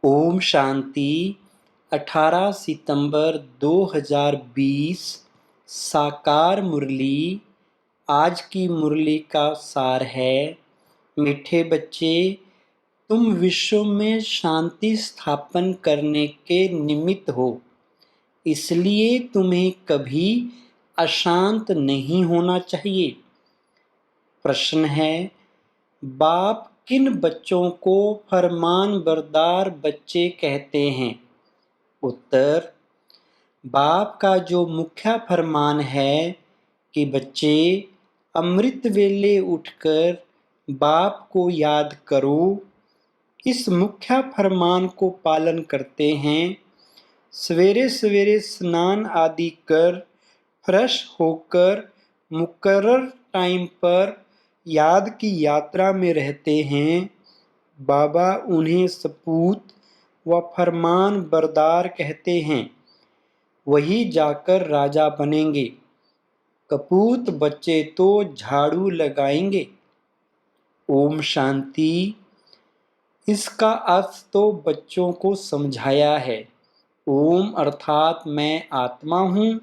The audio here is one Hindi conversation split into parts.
ओम शांति। 18 सितंबर 2020 साकार मुरली। आज की मुरली का सार है, मीठे बच्चे, तुम विश्व में शांति स्थापन करने के निमित्त हो, इसलिए तुम्हें कभी अशांत नहीं होना चाहिए। प्रश्न है, बाप किन बच्चों को फरमान बरदार बच्चे कहते हैं? उत्तर, बाप का जो मुख्य फरमान है कि बच्चे अमृत वेले उठकर बाप को याद करो, इस मुख्य फरमान को पालन करते हैं। सवेरे सवेरे स्नान आदि कर फ्रेश होकर मुकर्रर टाइम पर याद की यात्रा में रहते हैं। बाबा उन्हें सपूत व फरमान बरदार कहते हैं, वही जाकर राजा बनेंगे। कपूत बच्चे तो झाड़ू लगाएंगे। ओम शांति। इसका अर्थ तो बच्चों को समझाया है। ओम अर्थात मैं आत्मा हूँ,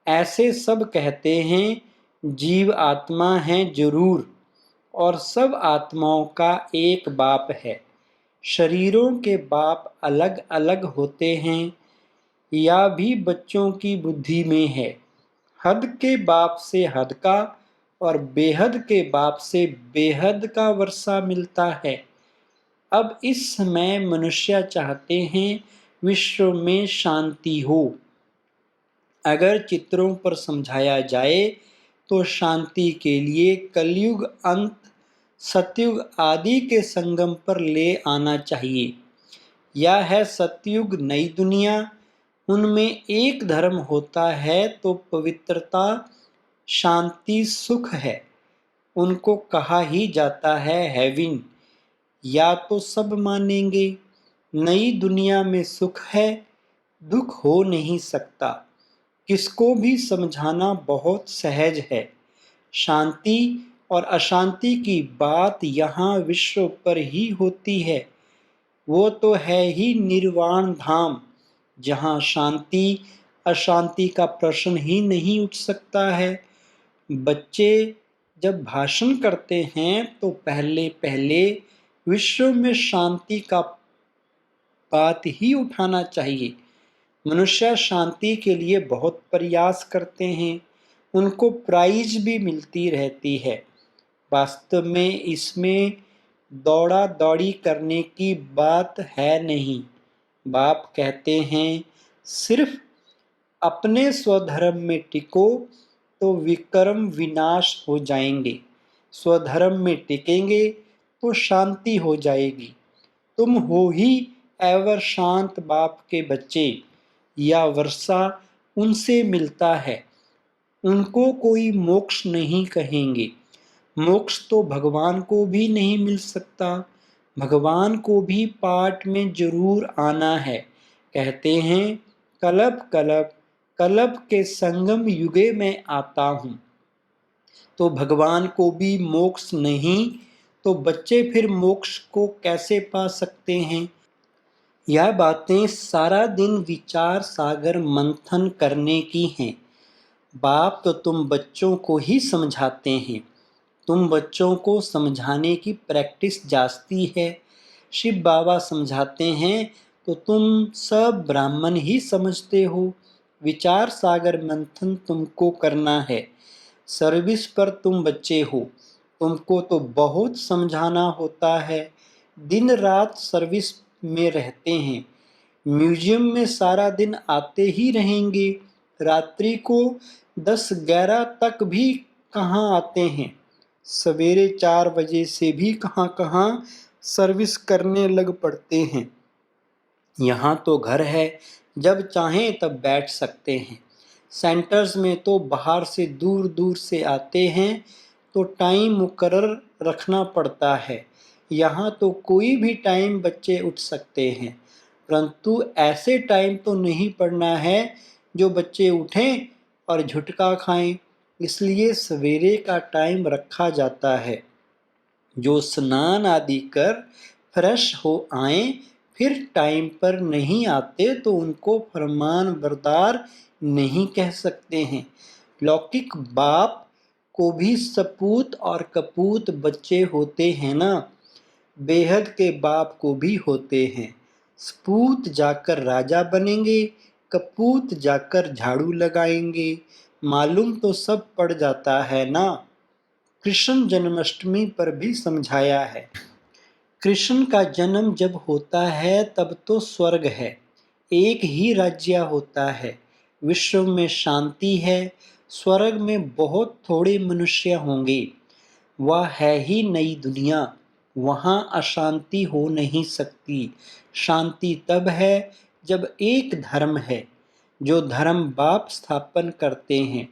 ऐसे सब कहते हैं। जीव आत्मा है जरूर, और सब आत्माओं का एक बाप है। शरीरों के बाप अलग अलग होते हैं, या भी बच्चों की बुद्धि में है। हद के बाप से हद का और बेहद के बाप से बेहद का वर्षा मिलता है। अब इस समय मनुष्य चाहते हैं विश्व में शांति हो। अगर चित्रों पर समझाया जाए तो शांति के लिए कलयुग अंत, सतयुग आदि के संगम पर ले आना चाहिए। यह है सतयुग नई दुनिया, उनमें एक धर्म होता है तो पवित्रता, शांति, सुख है। उनको कहा ही जाता है हेवन। या तो सब मानेंगे, नई दुनिया में सुख है, दुख हो नहीं सकता। किसको भी समझाना बहुत सहज है। शांति और अशांति की बात यहाँ विश्व पर ही होती है। वो तो है ही निर्वाण धाम, जहाँ शांति अशांति का प्रश्न ही नहीं उठ सकता है। बच्चे जब भाषण करते हैं तो पहले पहले विश्व में शांति का बात ही उठाना चाहिए। मनुष्य शांति के लिए बहुत प्रयास करते हैं, उनको प्राइज भी मिलती रहती है। वास्तव में इसमें दौड़ा दौड़ी करने की बात है नहीं। बाप कहते हैं, सिर्फ अपने स्वधर्म में टिको तो विक्रम विनाश हो जाएंगे। स्वधर्म में टिकेंगे तो शांति हो जाएगी। तुम हो ही एवर शांत बाप के बच्चे। या वर्षा उनसे मिलता है, उनको कोई मोक्ष नहीं कहेंगे। मोक्ष तो भगवान को भी नहीं मिल सकता। भगवान को भी पाठ में जरूर आना है। कहते हैं, कलप कलप कलप के संगम युगे में आता हूँ। तो भगवान को भी मोक्ष नहीं, तो बच्चे फिर मोक्ष को कैसे पा सकते हैं? यह बातें सारा दिन विचार सागर मंथन करने की हैं। बाप तो तुम बच्चों को ही समझाते हैं। तुम बच्चों को समझाने की प्रैक्टिस जास्ती है। शिव बाबा समझाते हैं तो तुम सब ब्राह्मण ही समझते हो। विचार सागर मंथन तुमको करना है। सर्विस पर तुम बच्चे हो, तुमको तो बहुत समझाना होता है। दिन रात सर्विस में रहते हैं। म्यूजियम में सारा दिन आते ही रहेंगे। रात्रि को 10-11 तक भी कहाँ आते हैं। सवेरे 4 बजे से भी कहाँ सर्विस करने लग पड़ते हैं। यहाँ तो घर है, जब चाहें तब बैठ सकते हैं। सेंटर्स में तो बाहर से दूर दूर से आते हैं, तो टाइम मुकर्रर रखना पड़ता है। यहाँ तो कोई भी टाइम बच्चे उठ सकते हैं, परंतु ऐसे टाइम तो नहीं पढ़ना है जो बच्चे उठें और झुटका खाएं। इसलिए सवेरे का टाइम रखा जाता है। जो स्नान आदि कर फ्रेश हो आएं, फिर टाइम पर नहीं आते तो उनको फरमान बरदार नहीं कह सकते हैं। लौकिक बाप को भी सपूत और कपूत बच्चे होते हैं ना, बेहद के बाप को भी होते हैं। सपूत जाकर राजा बनेंगे, कपूत जाकर झाड़ू लगाएंगे, मालूम तो सब पड़ जाता है ना। कृष्ण जन्माष्टमी पर भी समझाया है। कृष्ण का जन्म जब होता है तब तो स्वर्ग है, एक ही राज्य होता है, विश्व में शांति है, स्वर्ग में बहुत थोड़े मनुष्य होंगे, वह है ही नई दुनिया, वहाँ अशांति हो नहीं सकती। शांति तब है जब एक धर्म है, जो धर्म बाप स्थापन करते हैं।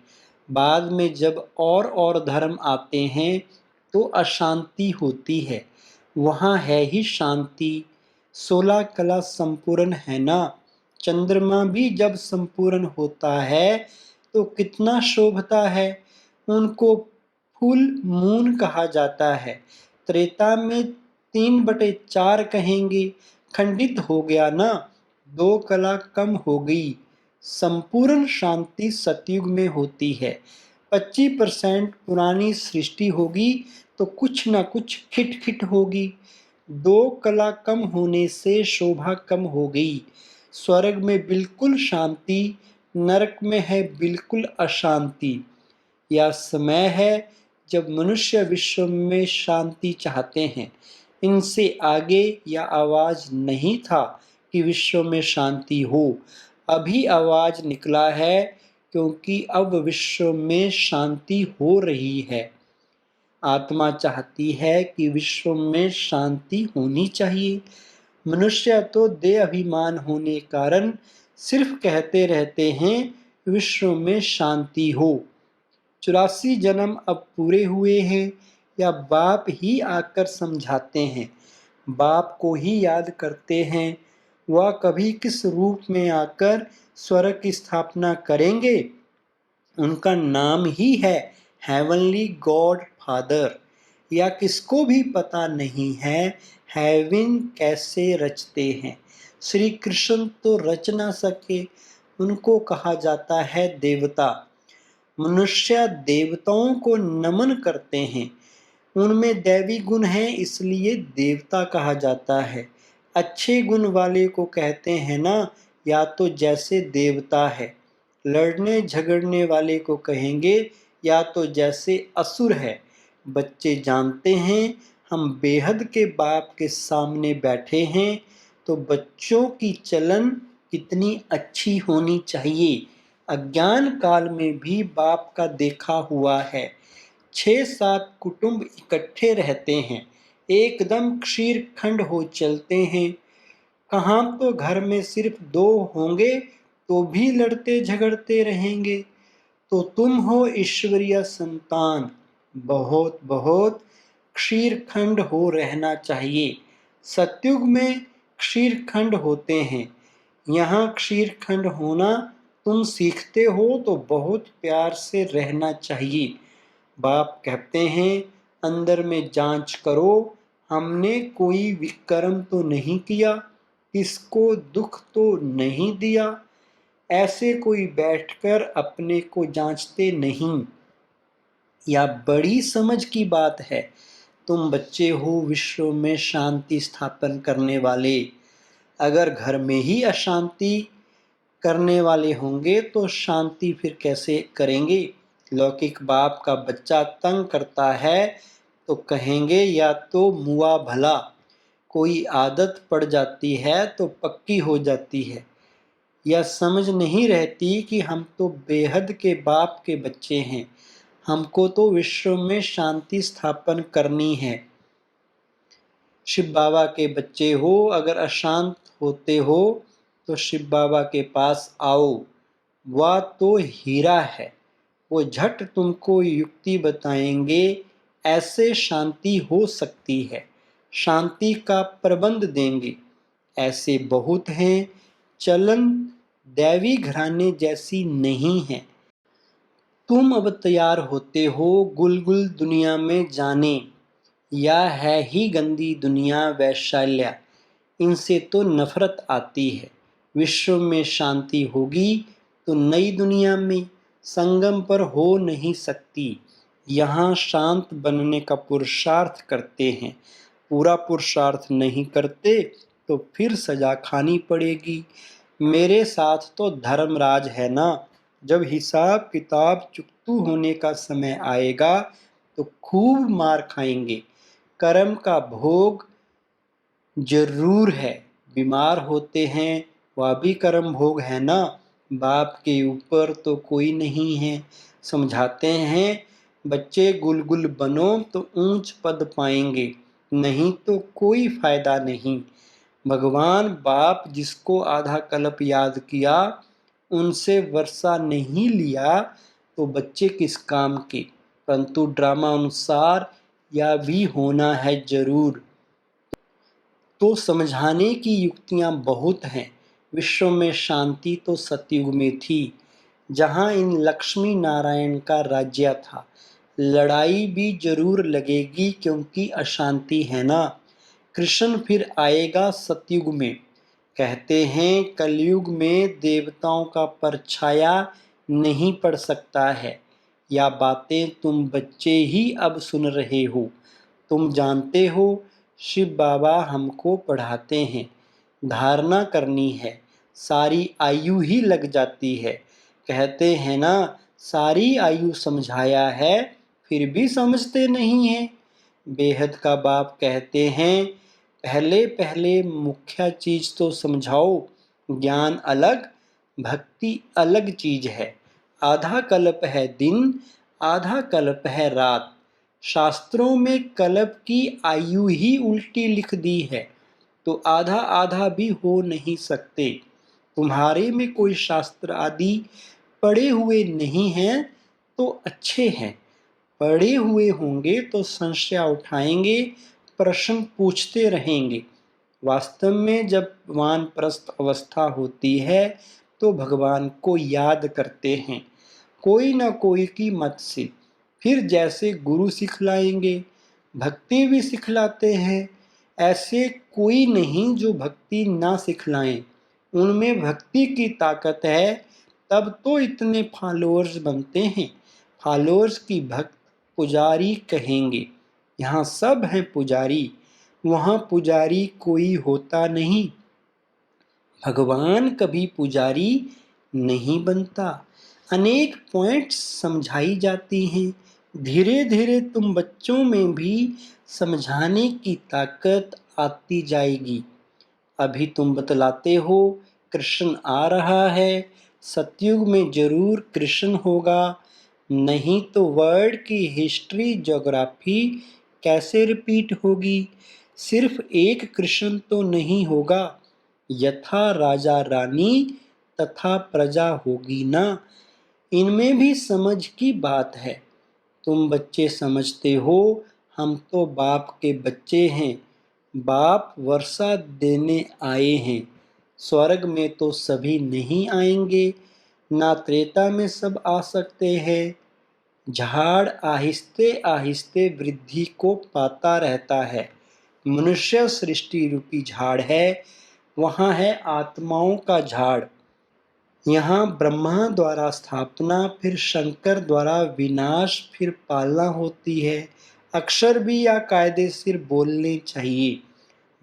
बाद में जब और धर्म आते हैं तो अशांति होती है, वहाँ है ही शांति। 16 कला संपूर्ण है ना, चंद्रमा भी जब संपूर्ण होता है तो कितना शोभता है, उनको फुल मून कहा जाता है। त्रेता में 3/4 कहेंगे, खंडित हो गया ना, 2 कला कम हो गई। संपूर्ण शांति सतयुग में होती है। 25% पुरानी सृष्टि होगी तो कुछ न कुछ खिट होगी। 2 कला कम होने से शोभा कम हो गई। स्वर्ग में बिल्कुल शांति, नरक में है बिल्कुल अशांति। यह समय है जब मनुष्य विश्व में शांति चाहते हैं। इनसे आगे यह आवाज नहीं था कि विश्व में शांति हो, अभी आवाज निकला है क्योंकि अब विश्व में शांति हो रही है। आत्मा चाहती है कि विश्व में शांति होनी चाहिए। मनुष्य तो देह अभिमान होने कारण सिर्फ कहते रहते हैं विश्व में शांति हो। 84 जन्म अब पूरे हुए हैं, या बाप ही आकर समझाते हैं, बाप को ही याद करते हैं। वह कभी किस रूप में आकर स्वर्ग की स्थापना करेंगे, उनका नाम ही है हेवनली गॉड फादर। या किसको भी पता नहीं है हेवन कैसे रचते हैं। श्री कृष्ण तो रच ना सके, उनको कहा जाता है देवता। मनुष्य देवताओं को नमन करते हैं, उनमें दैवी गुण हैं इसलिए देवता कहा जाता है। अच्छे गुण वाले को कहते हैं ना, या तो जैसे देवता है। लड़ने झगड़ने वाले को कहेंगे या तो जैसे असुर है। बच्चे जानते हैं हम बेहद के बाप के सामने बैठे हैं, तो बच्चों की चलन कितनी अच्छी होनी चाहिए। अज्ञान काल में भी बाप का देखा हुआ है। 6-7 कुटुंब इकट्ठे रहते हैं, एकदम क्षीर खंड हो चलते हैं। कहाँ तो घर में सिर्फ 2 होंगे तो भी लड़ते झगड़ते रहेंगे। तो तुम हो ईश्वरीय संतान, बहुत बहुत क्षीरखंड हो रहना चाहिए। सतयुग में क्षीरखंड होते हैं, यहाँ क्षीरखंड होना तुम सीखते हो तो बहुत प्यार से रहना चाहिए। बाप कहते हैं अंदर में जांच करो, हमने कोई विकर्म तो नहीं किया, किसको दुख तो नहीं दिया। ऐसे कोई बैठकर अपने को जांचते नहीं। यह बड़ी समझ की बात है। तुम बच्चे हो विश्व में शांति स्थापन करने वाले। अगर घर में ही अशांति करने वाले होंगे तो शांति फिर कैसे करेंगे। लौकिक बाप का बच्चा तंग करता है तो कहेंगे या तो मुआ भला। कोई आदत पड़ जाती है तो पक्की हो जाती है। यह समझ नहीं रहती कि हम तो बेहद के बाप के बच्चे हैं, हमको तो विश्व में शांति स्थापन करनी है। शिव बाबा के बच्चे हो, अगर अशांत होते हो तो शिव बाबा के पास आओ, वह तो हीरा है, वो झट तुमको युक्ति बताएंगे, ऐसे शांति हो सकती है, शांति का प्रबंध देंगे। ऐसे बहुत हैं, चलन दैवी घराने जैसी नहीं है। तुम अब तैयार होते हो गुलगुल दुनिया में जाने, या है ही गंदी दुनिया वैशाल्या। इनसे तो नफरत आती है। विश्व में शांति होगी तो नई दुनिया में संगम पर हो नहीं सकती। यहाँ शांत बनने का पुरुषार्थ करते हैं, पूरा पुरुषार्थ नहीं करते तो फिर सजा खानी पड़ेगी। मेरे साथ तो धर्मराज है ना, जब हिसाब किताब चुकतू होने का समय आएगा तो खूब मार खाएंगे। कर्म का भोग जरूर है, बीमार होते हैं वह भी कर्म भोग है ना। बाप के ऊपर तो कोई नहीं है। समझाते हैं बच्चे गुलगुल बनो तो ऊंच पद पाएंगे, नहीं तो कोई फायदा नहीं। भगवान बाप जिसको आधा कल्प याद किया उनसे वर्षा नहीं लिया तो बच्चे किस काम के। परंतु ड्रामा अनुसार यह भी होना है जरूर। तो समझाने की युक्तियां बहुत हैं। विश्व में शांति तो सतयुग में थी, जहां इन लक्ष्मी नारायण का राज्य था। लड़ाई भी जरूर लगेगी क्योंकि अशांति है ना। कृष्ण फिर आएगा सतयुग में। कहते हैं कलयुग में देवताओं का परछाया नहीं पड़ सकता है। या बातें तुम बच्चे ही अब सुन रहे हो। तुम जानते हो शिव बाबा हमको पढ़ाते हैं, धारणा करनी है, सारी आयु ही लग जाती है। कहते हैं ना सारी आयु समझाया है फिर भी समझते नहीं हैं। बेहद का बाप कहते हैं पहले पहले मुख्य चीज तो समझाओ। ज्ञान अलग, भक्ति अलग चीज है। आधा कल्प है दिन, आधा कल्प है रात। शास्त्रों में कल्प की आयु ही उल्टी लिख दी है, तो आधा आधा भी हो नहीं सकते। तुम्हारे में कोई शास्त्र आदि पढ़े हुए नहीं हैं तो अच्छे हैं। पढ़े हुए होंगे तो संशय उठाएंगे, प्रश्न पूछते रहेंगे। वास्तव में जब वानप्रस्थ अवस्था होती है तो भगवान को याद करते हैं, कोई न कोई की मत से। फिर जैसे गुरु सिखलाएंगे भक्ति भी सिखलाते हैं। ऐसे कोई नहीं जो भक्ति ना सिखलाएं। उनमें भक्ति की ताकत है, तब तो इतने फॉलोअर्स बनते हैं। फॉलोअर्स की भक्त पुजारी कहेंगे। यहाँ सब हैं पुजारी, वहाँ पुजारी कोई होता नहीं। भगवान कभी पुजारी नहीं बनता। अनेक पॉइंट्स समझाई जाती हैं। धीरे धीरे तुम बच्चों में भी समझाने की ताकत आती जाएगी। अभी तुम बतलाते हो कृष्ण आ रहा है, सतयुग में जरूर कृष्ण होगा, नहीं तो वर्ल्ड की हिस्ट्री ज्योग्राफी कैसे रिपीट होगी। सिर्फ एक कृष्ण तो नहीं होगा, यथा राजा रानी तथा प्रजा होगी ना। इनमें भी समझ की बात है। तुम बच्चे समझते हो, हम तो बाप के बच्चे हैं। बाप वर्षा देने आए हैं। स्वर्ग में तो सभी नहीं आएंगे, ना त्रेता में सब आ सकते हैं। झाड़ आहिस्ते आहिस्ते वृद्धि को पाता रहता है। मनुष्य सृष्टि रूपी झाड़ है, वहाँ है आत्माओं का झाड़। यहाँ ब्रह्मा द्वारा स्थापना, फिर शंकर द्वारा विनाश, फिर पालना होती है। अक्षर भी या कायदे सिर बोलने चाहिए।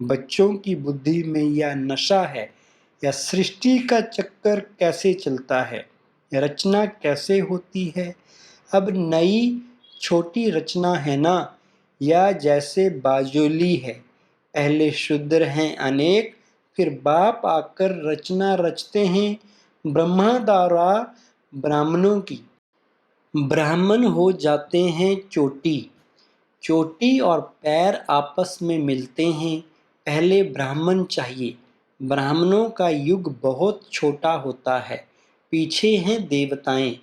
बच्चों की बुद्धि में यह नशा है। या सृष्टि का चक्कर कैसे चलता है, रचना कैसे होती है। अब नई छोटी रचना है ना, या जैसे बाजोली है। पहले शूद्र हैं अनेक, फिर बाप आकर रचना रचते हैं ब्रह्मा द्वारा ब्राह्मणों की। ब्राह्मण हो जाते हैं चोटी। चोटी और पैर आपस में मिलते हैं। पहले ब्राह्मण चाहिए। ब्राह्मणों का युग बहुत छोटा होता है, पीछे हैं देवताएं।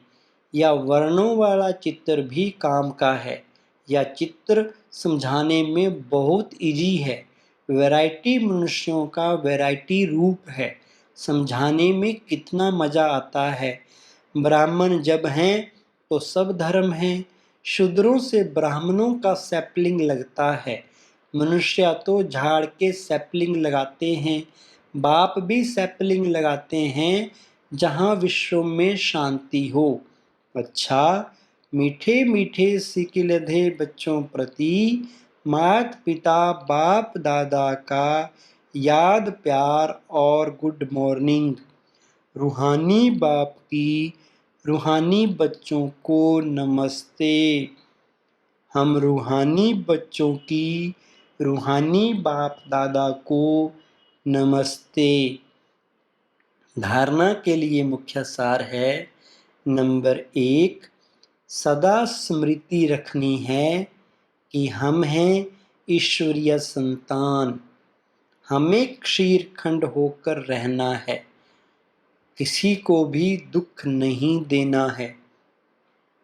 या वर्णों वाला चित्र भी काम का है। या चित्र समझाने में बहुत इजी है। वैरायटी मनुष्यों का वैरायटी रूप है, समझाने में कितना मजा आता है। ब्राह्मण जब हैं तो सब धर्म हैं। शूद्रों से ब्राह्मणों का सैपलिंग लगता है। मनुष्य तो झाड़ के सैपलिंग लगाते हैं, बाप भी सैपलिंग लगाते हैं जहाँ विश्व में शांति हो। अच्छा, मीठे मीठे सिकिलधे बच्चों प्रति माता पिता बाप दादा का याद प्यार और गुड मॉर्निंग। रूहानी बाप की रूहानी बच्चों को नमस्ते। हम रूहानी बच्चों की रूहानी बाप दादा को नमस्ते। धारणा के लिए मुख्य सार है, नंबर 1, सदा स्मृति रखनी है कि हम हैं ईश्वरीय संतान। हमें क्षीरखंड होकर रहना है, किसी को भी दुख नहीं देना है।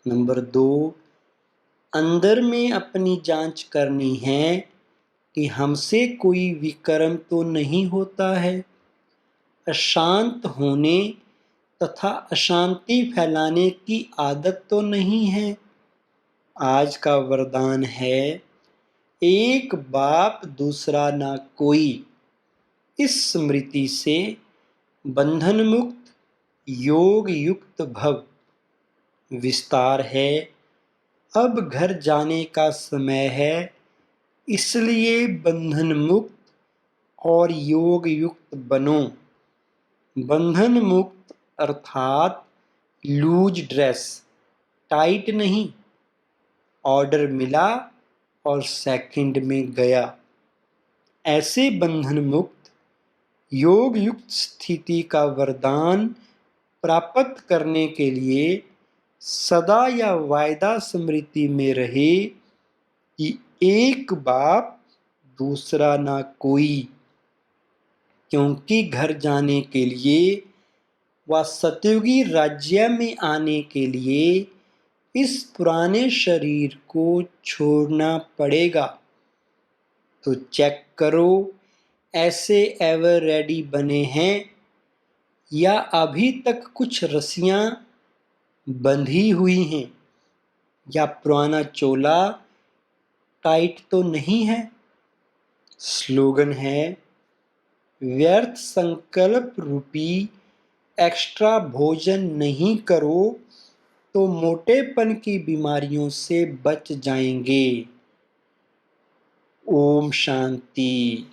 नंबर 2, अंदर में अपनी जांच करनी है कि हमसे कोई विकर्म तो नहीं होता है। अशांत होने तथा अशांति फैलाने की आदत तो नहीं है। आज का वरदान है, एक बाप दूसरा ना कोई। इस स्मृति से बंधन मुक्त योग युक्त भव। विस्तार है, अब घर जाने का समय है, इसलिए बंधन मुक्त और योग युक्त बनो। बंधन मुक्त अर्थात लूज ड्रेस, टाइट नहीं। ऑर्डर मिला और सेकंड में गया। ऐसे बंधन मुक्त योग युक्त स्थिति का वरदान प्राप्त करने के लिए सदा या वायदा स्मृति में रहे कि एक बाप दूसरा ना कोई। क्योंकि घर जाने के लिए व सतयुगी राज्य में आने के लिए इस पुराने शरीर को छोड़ना पड़ेगा। तो चेक करो, ऐसे एवर रेडी बने हैं या अभी तक कुछ रस्सियां बंधी हुई हैं, या पुराना चोला टाइट तो नहीं है। स्लोगन है, व्यर्थ संकल्प रूपी एक्स्ट्रा भोजन नहीं करो तो मोटेपन की बीमारियों से बच जाएंगे। ओम शांति।